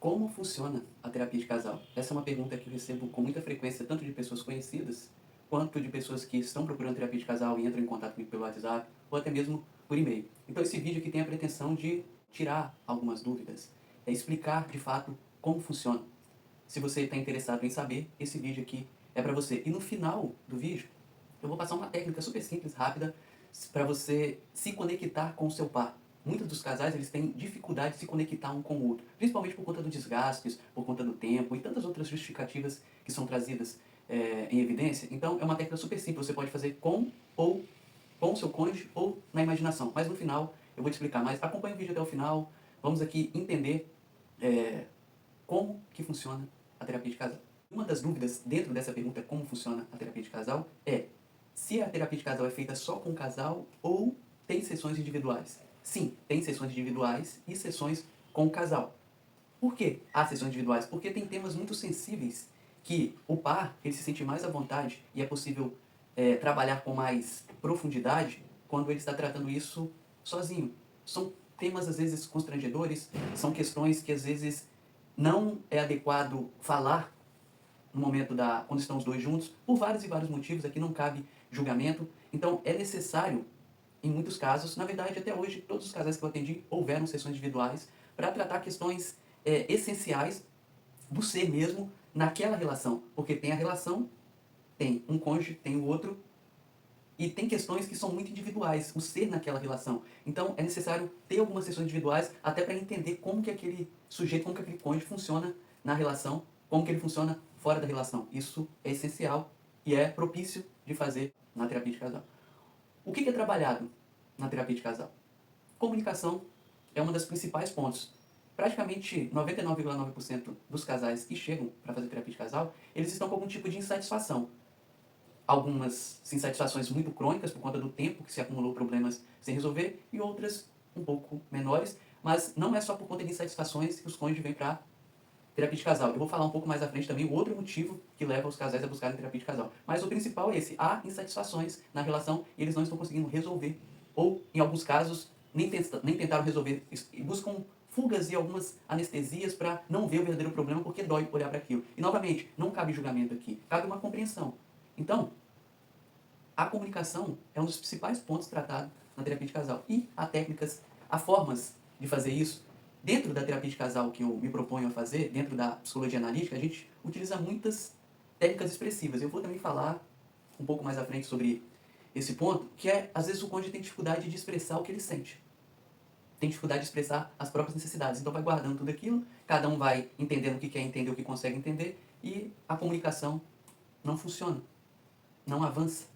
Como funciona a terapia de casal? Essa é uma pergunta que eu recebo com muita frequência, tanto de pessoas conhecidas, quanto de pessoas que estão procurando terapia de casal e entram em contato comigo pelo WhatsApp, ou até mesmo por e-mail. Então esse vídeo aqui tem a pretensão de tirar algumas dúvidas, explicar de fato como funciona. Se você está interessado em saber, esse vídeo aqui é para você. E no final do vídeo, eu vou passar uma técnica super simples, rápida, para você se conectar com o seu par. Muitos dos casais eles têm dificuldade de se conectar um com o outro, principalmente por conta dos desgastes, por conta do tempo e tantas outras justificativas que são trazidas em evidência. Então é uma técnica super simples, você pode fazer com o seu cônjuge ou na imaginação. Mas no final eu vou te explicar mais. Acompanhe o vídeo até o final, vamos aqui entender como que funciona a terapia de casal. Uma das dúvidas dentro dessa pergunta, como funciona a terapia de casal, é se a terapia de casal é feita só com o casal ou tem sessões individuais. Sim, tem sessões individuais e sessões com o casal. Por que há sessões individuais? Porque tem temas muito sensíveis que o par ele se sente mais à vontade e é possível trabalhar com mais profundidade quando ele está tratando isso sozinho. São temas às vezes constrangedores, são questões que às vezes não é adequado falar no momento quando estão os dois juntos, por vários e vários motivos, aqui não cabe julgamento. Então é necessário, em muitos casos, na verdade até hoje, todos os casais que eu atendi houveram sessões individuais para tratar questões essenciais do ser mesmo naquela relação. Porque tem a relação, tem um cônjuge, tem o outro, e tem questões que são muito individuais, o ser naquela relação. Então é necessário ter algumas sessões individuais até para entender como que aquele sujeito, como que aquele cônjuge funciona na relação, como que ele funciona fora da relação. Isso é essencial e é propício de fazer na terapia de casal. O que é trabalhado na terapia de casal? Comunicação é um dos principais pontos. Praticamente 99,9% dos casais que chegam para fazer terapia de casal, eles estão com algum tipo de insatisfação. Algumas insatisfações muito crônicas por conta do tempo que se acumulou problemas sem resolver e outras um pouco menores, mas não é só por conta de insatisfações que os cônjuges vêm para terapia de casal. Eu vou falar um pouco mais à frente também o outro motivo que leva os casais a buscarem terapia de casal. Mas o principal é esse: há insatisfações na relação e eles não estão conseguindo resolver. Ou, em alguns casos, nem tentaram resolver e buscam fugas e algumas anestesias para não ver o verdadeiro problema porque dói olhar para aquilo. E, novamente, não cabe julgamento aqui, cabe uma compreensão. Então, a comunicação é um dos principais pontos tratados na terapia de casal. E há técnicas, há formas de fazer isso. Dentro da terapia de casal que eu me proponho a fazer, dentro da psicologia analítica, a gente utiliza muitas técnicas expressivas. Eu vou também falar um pouco mais à frente sobre esse ponto, que é, às vezes, o cônjuge tem dificuldade de expressar o que ele sente. Tem dificuldade de expressar as próprias necessidades. Então vai guardando tudo aquilo, cada um vai entendendo o que quer entender, o que consegue entender, e a comunicação não funciona, não avança.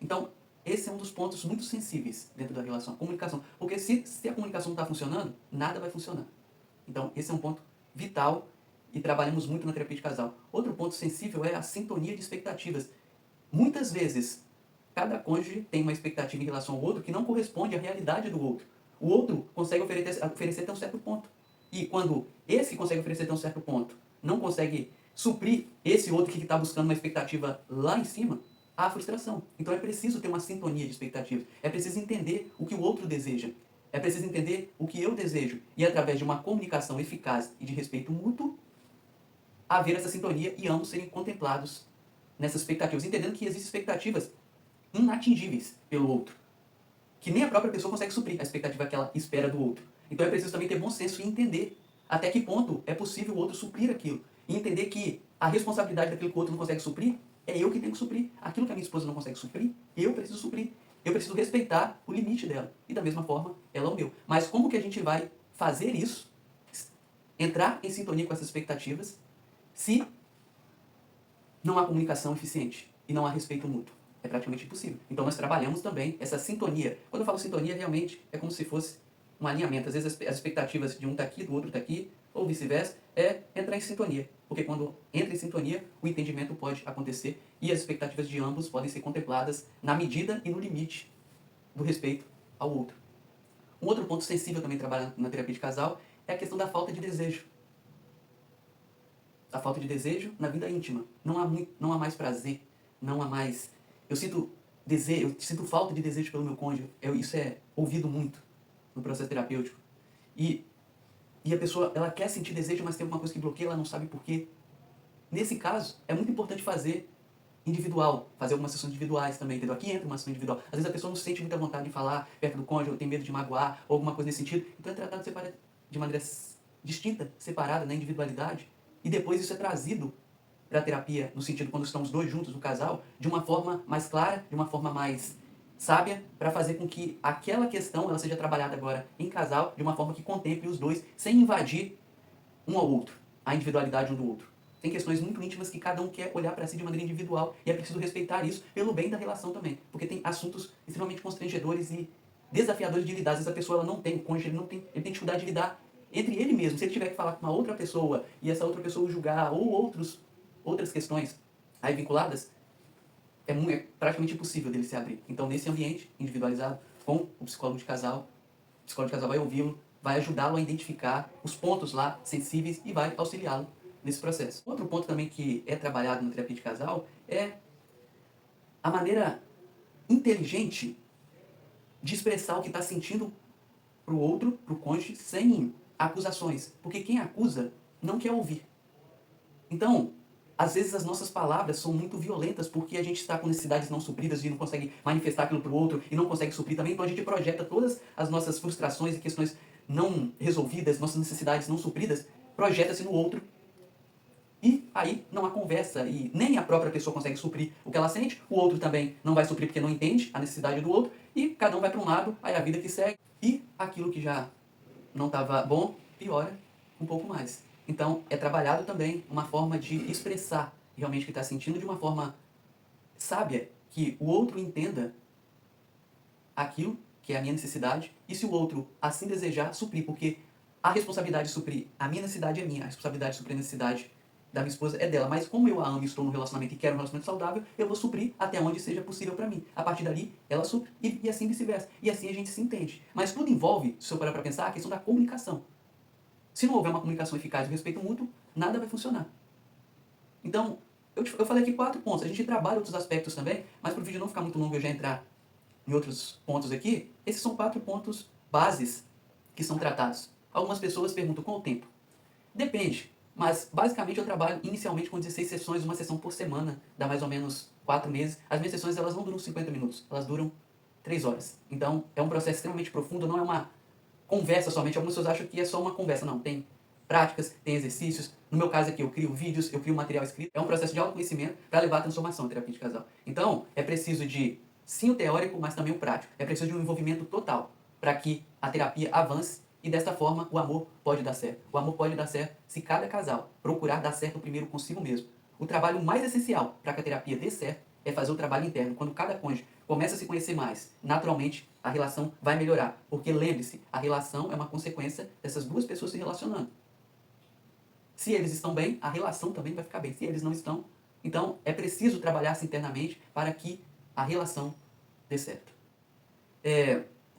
Então, esse é um dos pontos muito sensíveis dentro da relação, a comunicação. Porque se a comunicação não está funcionando, nada vai funcionar. Então, esse é um ponto vital e trabalhamos muito na terapia de casal. Outro ponto sensível é a sintonia de expectativas. Muitas vezes, cada cônjuge tem uma expectativa em relação ao outro que não corresponde à realidade do outro. O outro consegue oferecer até um certo ponto. E quando esse que consegue oferecer até um certo ponto não consegue suprir esse outro que está buscando uma expectativa lá em cima, há frustração. Então é preciso ter uma sintonia de expectativas. É preciso entender o que o outro deseja. É preciso entender o que eu desejo. E através de uma comunicação eficaz e de respeito mútuo, haver essa sintonia e ambos serem contemplados nessas expectativas. Entendendo que existem expectativas inatingíveis pelo outro, que nem a própria pessoa consegue suprir a expectativa que ela espera do outro. Então é preciso também ter bom senso e entender até que ponto é possível o outro suprir aquilo. E entender que a responsabilidade daquilo que o outro não consegue suprir é eu que tenho que suprir. Aquilo que a minha esposa não consegue suprir, eu preciso suprir. Eu preciso respeitar o limite dela. E da mesma forma, ela o meu. Mas como que a gente vai fazer isso, entrar em sintonia com essas expectativas, se não há comunicação eficiente e não há respeito mútuo? É praticamente impossível. Então nós trabalhamos também essa sintonia. Quando eu falo sintonia, realmente é como se fosse um alinhamento. Às vezes as expectativas de um está aqui, do outro está aqui, ou vice-versa, é entrar em sintonia. Porque quando entra em sintonia, o entendimento pode acontecer e as expectativas de ambos podem ser contempladas na medida e no limite do respeito ao outro. Um outro ponto sensível também trabalhando na terapia de casal é a questão da falta de desejo. A falta de desejo na vida íntima. Não há mais prazer, não há mais... Eu sinto desejo, eu sinto falta de desejo pelo meu cônjuge. Isso é ouvido muito no processo terapêutico. E e a pessoa ela quer sentir desejo, mas tem alguma coisa que bloqueia, ela não sabe por quê. Nesse caso, é muito importante fazer individual, fazer algumas sessões individuais também, entendeu? Aqui entra uma sessão individual. Às vezes a pessoa não sente muita vontade de falar perto do cônjuge, ou tem medo de magoar, ou alguma coisa nesse sentido. Então é tratado de maneira distinta, separada, na individualidade. E depois isso é trazido para a terapia, no sentido quando estão os dois juntos, o casal, de uma forma mais clara, de uma forma mais sábia, para fazer com que aquela questão ela seja trabalhada agora em casal, de uma forma que contemple os dois, sem invadir um ao outro, a individualidade um do outro. Tem questões muito íntimas que cada um quer olhar para si de maneira individual e é preciso respeitar isso pelo bem da relação também. Porque tem assuntos extremamente constrangedores e desafiadores de lidar. Às vezes a pessoa ela não tem, o cônjuge ele tem dificuldade de lidar entre ele mesmo. Se ele tiver que falar com uma outra pessoa e essa outra pessoa o julgar ou outras questões aí vinculadas, é praticamente impossível dele se abrir. Então, nesse ambiente individualizado, com o psicólogo de casal vai ouvi-lo, vai ajudá-lo a identificar os pontos lá sensíveis e vai auxiliá-lo nesse processo. Outro ponto também que é trabalhado na terapia de casal é a maneira inteligente de expressar o que está sentindo para o outro, para o cônjuge, sem acusações. Porque quem acusa não quer ouvir. Então, às vezes as nossas palavras são muito violentas porque a gente está com necessidades não supridas e não consegue manifestar aquilo para o outro e não consegue suprir também. Então a gente projeta todas as nossas frustrações e questões não resolvidas, nossas necessidades não supridas, projeta-se no outro. E aí não há conversa e nem a própria pessoa consegue suprir o que ela sente, o outro também não vai suprir porque não entende a necessidade do outro e cada um vai para um lado, aí a vida que segue. E aquilo que já não estava bom, piora um pouco mais. Então, é trabalhado também uma forma de expressar realmente o que está sentindo de uma forma sábia, que o outro entenda aquilo que é a minha necessidade e se o outro assim desejar, suprir, porque a responsabilidade de suprir a minha necessidade é minha, a responsabilidade de suprir a necessidade da minha esposa é dela, mas como eu a amo e estou no relacionamento e quero um relacionamento saudável, eu vou suprir até onde seja possível para mim. A partir dali, ela supre e assim vice-versa. E assim a gente se entende. Mas tudo envolve, se eu parar para pensar, a questão da comunicação. Se não houver uma comunicação eficaz e respeito mútuo, nada vai funcionar. Então, eu falei aqui 4 pontos. A gente trabalha outros aspectos também, mas para o vídeo não ficar muito longo eu já entrar em outros pontos aqui, esses são 4 pontos bases que são tratados. Algumas pessoas perguntam qual o tempo. Depende, mas basicamente eu trabalho inicialmente com 16 sessões, uma sessão por semana, dá mais ou menos 4 meses. As minhas sessões elas não duram 50 minutos, elas duram 3 horas. Então é um processo extremamente profundo, não é uma conversa somente. Algumas pessoas acham que é só uma conversa, não. Tem práticas, tem exercícios. No meu caso aqui, eu crio vídeos, eu crio material escrito. É um processo de autoconhecimento para levar à transformação em terapia de casal. Então, é preciso de, sim, o teórico, mas também o prático. É preciso de um envolvimento total para que a terapia avance e desta forma o amor pode dar certo. O amor pode dar certo se cada casal procurar dar certo primeiro consigo mesmo. O trabalho mais essencial para que a terapia dê certo é fazer o trabalho interno. Quando cada cônjuge começa a se conhecer mais, naturalmente a relação vai melhorar. Porque lembre-se, a relação é uma consequência dessas duas pessoas se relacionando. Se eles estão bem, a relação também vai ficar bem. Se eles não estão, então é preciso trabalhar-se internamente para que a relação dê certo.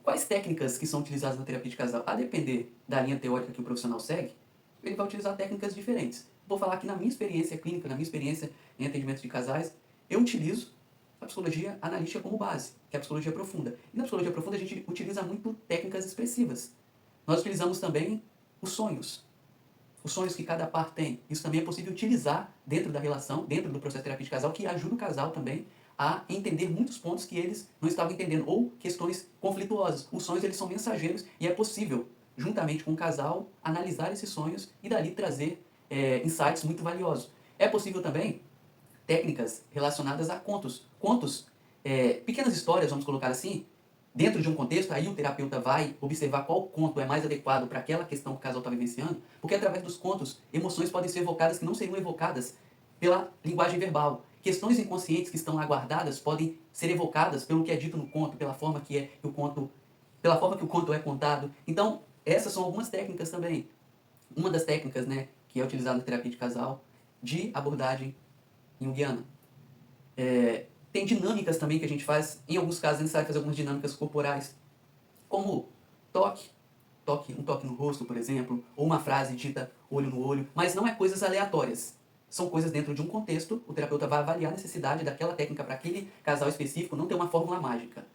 Quais técnicas que são utilizadas na terapia de casal? A depender da linha teórica que o profissional segue, ele vai utilizar técnicas diferentes. Vou falar que na minha experiência clínica, na minha experiência em atendimento de casais, eu utilizo a psicologia analítica como base, que é a psicologia profunda. E na psicologia profunda a gente utiliza muito técnicas expressivas. Nós utilizamos também os sonhos que cada par tem. Isso também é possível utilizar dentro da relação, dentro do processo de terapia de casal, que ajuda o casal também a entender muitos pontos que eles não estavam entendendo, ou questões conflituosas. Os sonhos eles são mensageiros e é possível, juntamente com o casal, analisar esses sonhos e dali trazer insights muito valiosos. É possível também técnicas relacionadas a contos. Contos, pequenas histórias, vamos colocar assim, dentro de um contexto, aí o terapeuta vai observar qual conto é mais adequado para aquela questão que o casal está vivenciando, porque através dos contos, emoções podem ser evocadas que não seriam evocadas pela linguagem verbal. Questões inconscientes que estão lá guardadas podem ser evocadas pelo que é dito no conto, pela forma que o conto é contado. Então, essas são algumas técnicas também. Uma das técnicas, né, que é utilizada na terapia de casal, de abordagem junguiana. Tem dinâmicas também que a gente faz. Em alguns casos, é necessário fazer algumas dinâmicas corporais, como um toque no rosto, por exemplo, ou uma frase dita olho no olho, mas não é coisas aleatórias. São coisas dentro de um contexto, o terapeuta vai avaliar a necessidade daquela técnica para aquele casal específico, não tem uma fórmula mágica.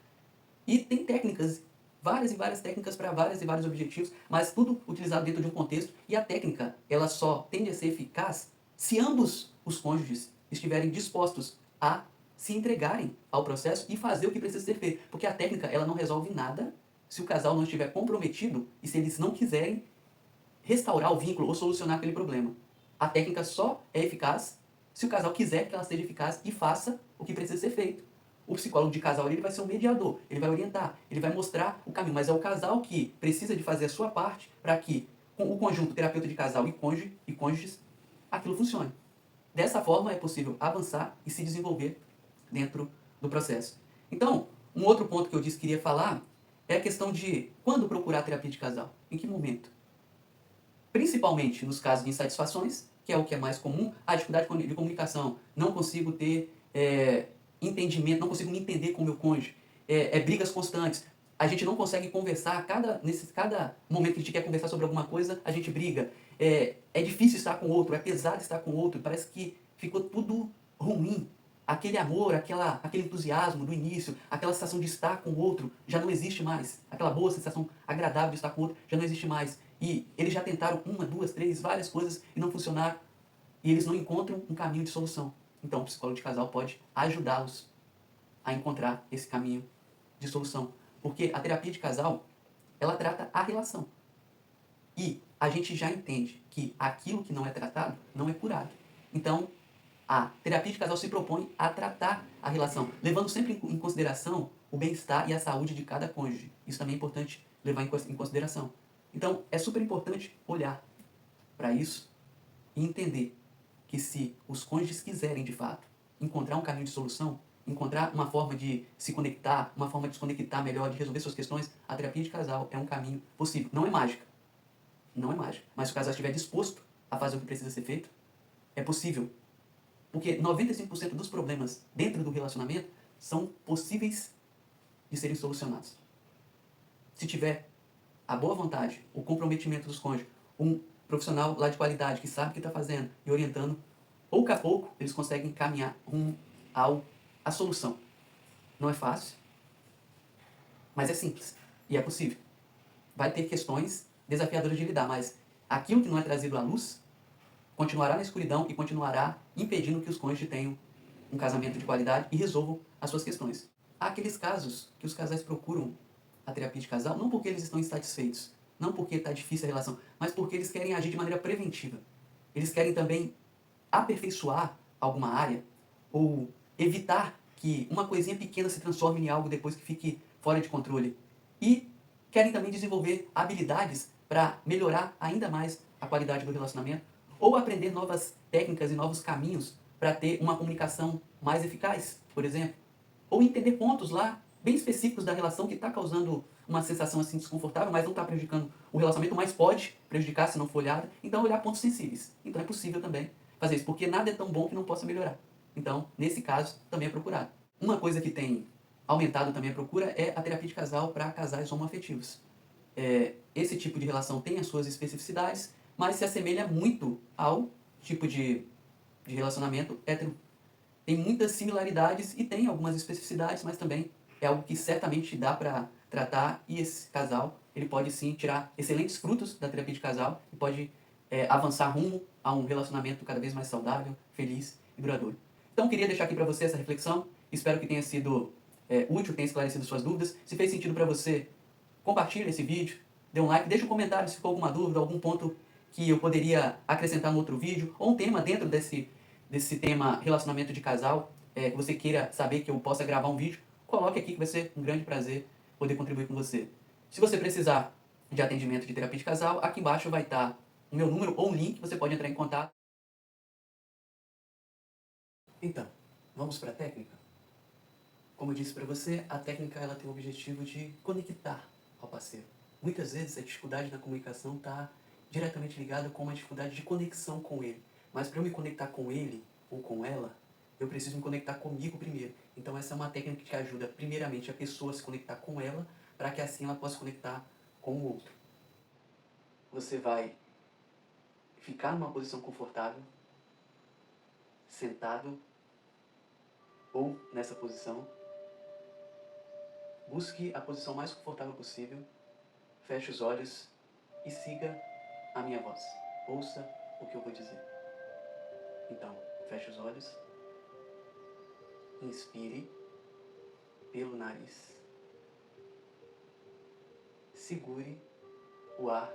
E tem técnicas várias e várias técnicas para vários e vários objetivos, mas tudo utilizado dentro de um contexto, e a técnica, ela só tende a ser eficaz se ambos os cônjuges estiverem dispostos a se entregarem ao processo e fazer o que precisa ser feito. Porque a técnica, ela não resolve nada se o casal não estiver comprometido e se eles não quiserem restaurar o vínculo ou solucionar aquele problema. A técnica só é eficaz se o casal quiser que ela seja eficaz e faça o que precisa ser feito. O psicólogo de casal ele vai ser um mediador, ele vai orientar, ele vai mostrar o caminho, mas é o casal que precisa de fazer a sua parte para que com o conjunto terapeuta de casal e cônjuge e cônjuges aquilo funcione. Dessa forma é possível avançar e se desenvolver dentro do processo. Então, um outro ponto que eu disse que queria falar é a questão de quando procurar terapia de casal, em que momento. Principalmente nos casos de insatisfações, que é o que é mais comum, a dificuldade de comunicação, não consigo ter entendimento, não consigo me entender com o meu cônjuge, brigas constantes, a gente não consegue conversar, cada momento que a gente quer conversar sobre alguma coisa, a gente briga, é difícil estar com o outro, é pesado estar com o outro, parece que ficou tudo ruim, aquele amor, aquele entusiasmo do início, aquela sensação de estar com o outro já não existe mais, aquela boa sensação agradável de estar com o outro já não existe mais. E eles já tentaram uma, duas, três, várias coisas e não funcionaram. E eles não encontram um caminho de solução. Então o psicólogo de casal pode ajudá-los a encontrar esse caminho de solução. Porque a terapia de casal, ela trata a relação. E a gente já entende que aquilo que não é tratado não é curado. Então, a terapia de casal se propõe a tratar a relação, levando sempre em consideração o bem-estar e a saúde de cada cônjuge. Isso também é importante levar em consideração. Então, é super importante olhar para isso e entender que se os cônjuges quiserem, de fato, encontrar um caminho de solução, encontrar uma forma de se conectar, uma forma de se conectar melhor, de resolver suas questões, a terapia de casal é um caminho possível. Não é mágica. Não é mágica. Mas se o casal estiver disposto a fazer o que precisa ser feito, é possível. Porque 95% dos problemas dentro do relacionamento são possíveis de serem solucionados. Se tiver a boa vontade, o comprometimento dos cônjuges, um profissional lá de qualidade que sabe o que está fazendo e orientando, pouco a pouco eles conseguem caminhar rumo à solução. Não é fácil, mas é simples e é possível. Vai ter questões desafiadoras de lidar, mas aquilo que não é trazido à luz continuará na escuridão e continuará impedindo que os cônjuges tenham um casamento de qualidade e resolvam as suas questões. Há aqueles casos que os casais procuram a terapia de casal não porque eles estão insatisfeitos, não porque está difícil a relação, mas porque eles querem agir de maneira preventiva. Eles querem também aperfeiçoar alguma área ou evitar que uma coisinha pequena se transforme em algo depois que fique fora de controle. E querem também desenvolver habilidades para melhorar ainda mais a qualidade do relacionamento ou aprender novas técnicas e novos caminhos para ter uma comunicação mais eficaz, por exemplo. Ou entender pontos lá bem específicos da relação que está causando uma sensação assim desconfortável, mas não está prejudicando o relacionamento, mas pode prejudicar se não for olhado. Então, olhar pontos sensíveis. Então, é possível também fazer isso, porque nada é tão bom que não possa melhorar. Então, nesse caso, também é procurado. Uma coisa que tem aumentado também a procura é a terapia de casal para casais homoafetivos. Esse tipo de relação tem as suas especificidades, mas se assemelha muito ao tipo de relacionamento hétero. Tem muitas similaridades e tem algumas especificidades, mas também é algo que certamente dá para tratar e esse casal ele pode sim tirar excelentes frutos da terapia de casal e pode avançar rumo a um relacionamento cada vez mais saudável, feliz e duradouro. Então queria deixar aqui para você essa reflexão, espero que tenha sido útil, tenha esclarecido suas dúvidas. Se fez sentido para você, compartilhe esse vídeo, dê um like, deixe um comentário se ficou alguma dúvida, algum ponto que eu poderia acrescentar no outro vídeo, ou um tema dentro desse tema relacionamento de casal, que você queira saber que eu possa gravar um vídeo, coloque aqui que vai ser um grande prazer poder contribuir com você. Se você precisar de atendimento de terapia de casal, aqui embaixo vai estar o meu número ou um link, você pode entrar em contato. Então, vamos para a técnica? Como eu disse para você, a técnica ela tem o objetivo de conectar ao parceiro. Muitas vezes a dificuldade na comunicação está diretamente ligada com uma dificuldade de conexão com ele. Mas para eu me conectar com ele ou com ela, eu preciso me conectar comigo primeiro. Então essa é uma técnica que ajuda primeiramente a pessoa a se conectar com ela, para que assim ela possa se conectar com o outro. Você vai ficar numa posição confortável, sentado ou nessa posição. Busque a posição mais confortável possível, feche os olhos e siga a minha voz. Ouça o que eu vou dizer. Então, feche os olhos, inspire pelo nariz, segure o ar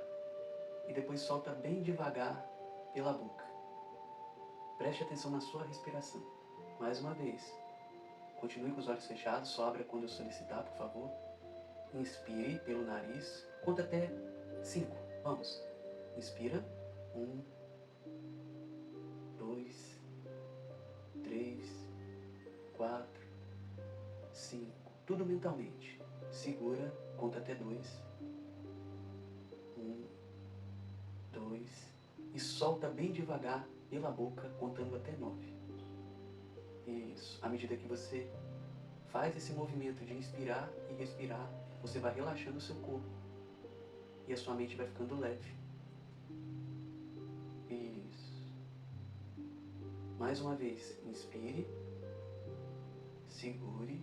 e depois solta bem devagar pela boca. Preste atenção na sua respiração. Mais uma vez, continue com os olhos fechados, só abra quando eu solicitar, por favor. Inspire pelo nariz, conta até 5. Vamos. Inspira. 1, 2, 3, 4, 5. Tudo mentalmente. Segura, conta até 2. 1, 2. E solta bem devagar pela boca, contando até 9. Isso. À medida que você faz esse movimento de inspirar e respirar, você vai relaxando o seu corpo. E a sua mente vai ficando leve. Isso. Mais uma vez, inspire, segure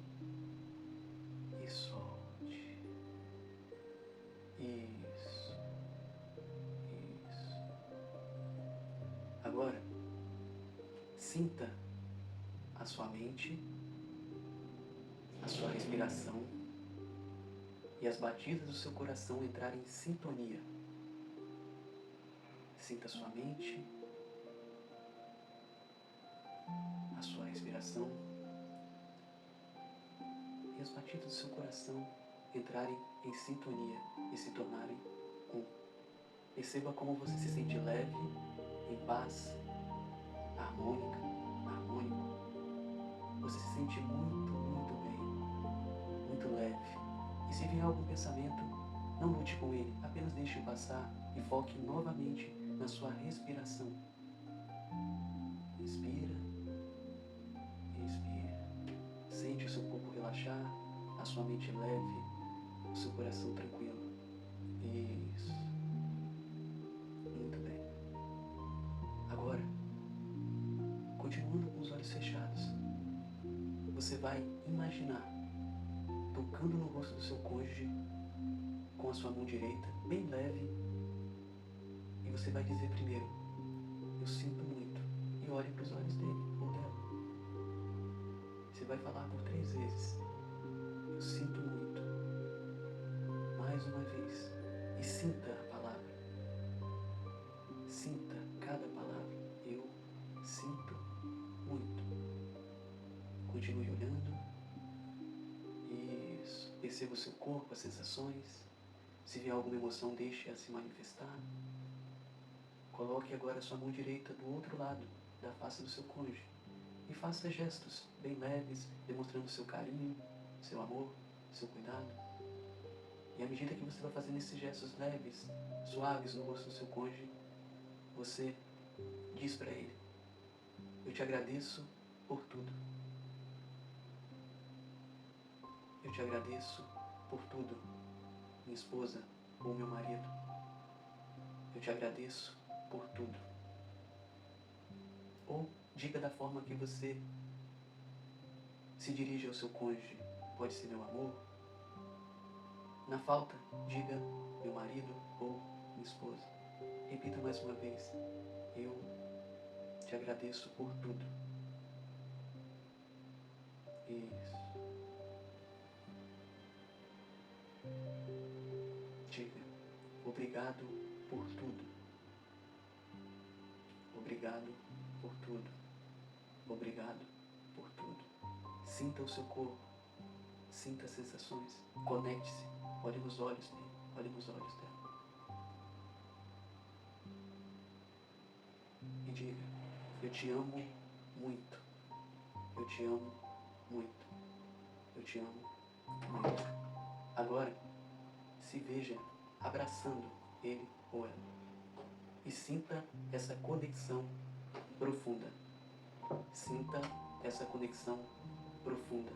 e solte. Isso. Isso. Agora, sinta a sua mente, a sua respiração e as batidas do seu coração entrarem em sintonia. Sinta a sua mente, a sua respiração e as batidas do seu coração entrarem em sintonia e se tornarem um. Perceba como você se sente leve, em paz, harmônico. Você se sente muito, muito bem, muito leve. E se vier algum pensamento, não lute com ele, apenas deixe-o passar e foque novamente na sua respiração. Inspira, expira. Sente o seu corpo relaxar, a sua mente leve, o seu coração tranquilo. Isso. Muito bem. Agora, continuando com os olhos fechados, você vai imaginar tocando no rosto do seu cônjuge com a sua mão direita, bem leve, e você vai dizer primeiro: eu sinto muito, e olhe para os olhos dele ou dela. Você vai falar por 3 vezes: eu sinto muito. Mais uma vez, e sinta a palavra. Sinta cada palavra. Eu sinto muito. Continue olhando. Isso. Perceba o seu corpo, as sensações. Se vier alguma emoção, deixe-a se manifestar. Coloque agora a sua mão direita do outro lado da face do seu cônjuge e faça gestos bem leves, demonstrando seu carinho, seu amor, seu cuidado. E à medida que você vai fazendo esses gestos leves, suaves no rosto do seu cônjuge, você diz para ele: eu te agradeço por tudo. Eu te agradeço por tudo, minha esposa ou meu marido. Eu te agradeço por tudo. Ou diga da forma que você se dirige ao seu cônjuge. Pode ser meu amor. Na falta, diga meu marido ou minha esposa. Repita mais uma vez: eu te agradeço por tudo. Isso. Diga: obrigado por tudo. Obrigado por tudo. Obrigado por tudo. Sinta o seu corpo. Sinta as sensações. Conecte-se. Olhe nos olhos dele. Olhe nos olhos dela. E diga: eu te amo muito. Eu te amo muito. Eu te amo muito. Agora, se veja abraçando ele ou ela. E sinta essa conexão profunda. Sinta essa conexão profunda.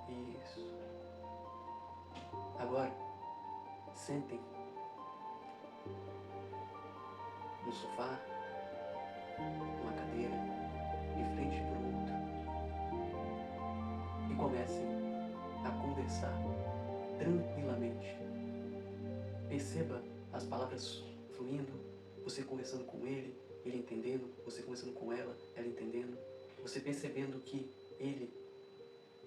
Isso. Agora, sentem no sofá, numa cadeira, de frente para o outro. E comecem a conversar tranquilamente. Perceba as palavras fluindo, você conversando com ele entendendo, você conversando com ela entendendo, você percebendo que ele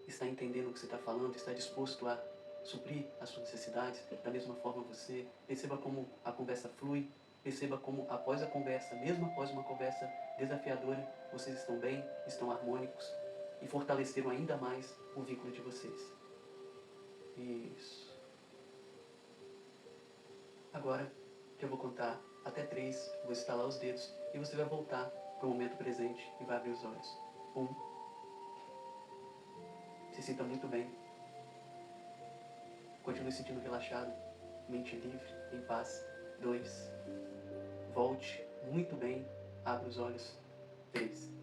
está entendendo o que você está falando, está disposto a suprir as suas necessidades, da mesma forma você. Perceba como a conversa flui, perceba como após a conversa, mesmo após uma conversa desafiadora, vocês estão bem, estão harmônicos e fortaleceram ainda mais o vínculo de vocês. Isso. Agora que eu vou contar até 3, vou estalar os dedos e você vai voltar para o momento presente e vai abrir os olhos. 1. Se sinta muito bem. Continue se sentindo relaxado, mente livre, em paz. 2. Volte muito bem, abra os olhos. 3.